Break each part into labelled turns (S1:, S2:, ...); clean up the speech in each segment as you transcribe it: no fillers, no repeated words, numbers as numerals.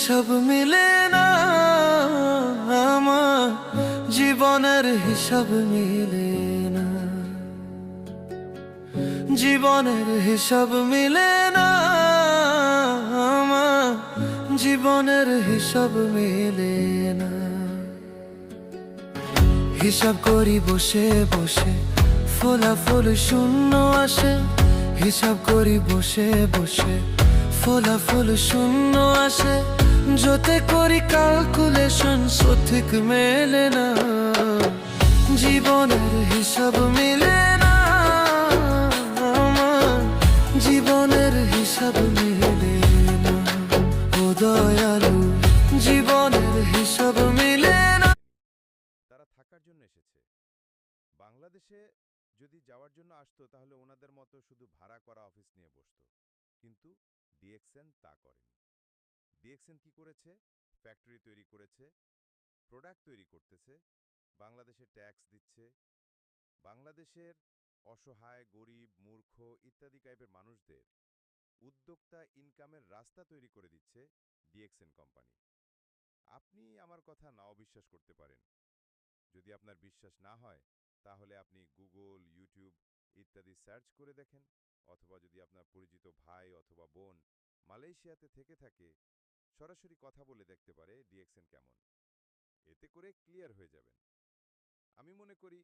S1: হিসাব মিলে না, আমার জীবনের হিসাব মিলে না, জীবনের হিসাব মিলে না, আমার জীবনের হিসাব মিলে না। হিসাব করি বসে বসে, ফলাফল শূন্য আসে। হিসাব করি বসে বসে, ফলাফল শূন্য আসে। যতে করি ক্যালকুলেশন সঠিক মেলে না, জীবনের হিসাব মিলে না, আমার জীবনের হিসাব মিলে না। ও দয়ালু, জীবনের হিসাব মিলে না।
S2: তারা থাকার জন্য এসেছে। বাংলাদেশে যদি যাওয়ার জন্য আসতো তাহলে ওনাদের মতো শুধু ভাড়া করা অফিস নিয়ে বসতো। কিন্তু ডিএক্সএন তা করেনি। ডিএক্সএন কি করেছে? ফ্যাক্টরি তৈরি করেছে, প্রোডাক্ট তৈরি করতেছে, বাংলাদেশে ট্যাক্স দিচ্ছে, বাংলাদেশের অসহায়, গরিব, মূর্খ ইত্যাদি টাইপের মানুষদের উদ্যোক্তা ইনকামের রাস্তা তৈরি করে দিচ্ছে ডিএক্সএন কোম্পানি। আপনি আমার কথা নাও বিশ্বাস করতে পারেন। যদি আপনার বিশ্বাস না হয় তাহলে আপনি গুগল, ইউটিউব ইত্যাদি সার্চ করে দেখেন, অথবা যদি আপনার পরিচিত ভাই অথবা বোন মালয়েশিয়াতে থেকে থাকে সরাসরি কথা বলে দেখতে পারে ডিএক্সএন কেমন। এতে করে ক্লিয়ার হয়ে যাবেন। আমি মনে করি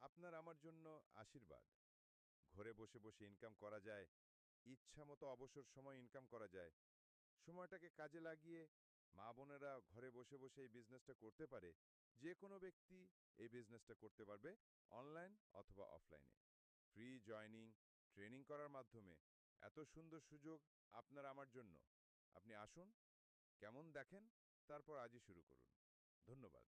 S2: আপনার আমার জন্য আশীর্বাদ। ঘরে বসে বসে ইনকাম করা যায়, ইচ্ছা মতো অবসর সময় ইনকাম করা যায়। সময়টাকে কাজে লাগিয়ে মা বোনেরা ঘরে বসে বসে এই বিজনেসটা করতে পারে। যে কোনো ব্যক্তি এই বিজনেসটা করতে পারবে, অনলাইন অথবা অফলাইনে। ফ্রি জয়নিং, ট্রেনিং করার মাধ্যমে এত সুন্দর সুযোগ আপনার আমার জন্য। আপনি আসুন, কেমন দেখেন, তারপর আজই শুরু করুন। ধন্যবাদ।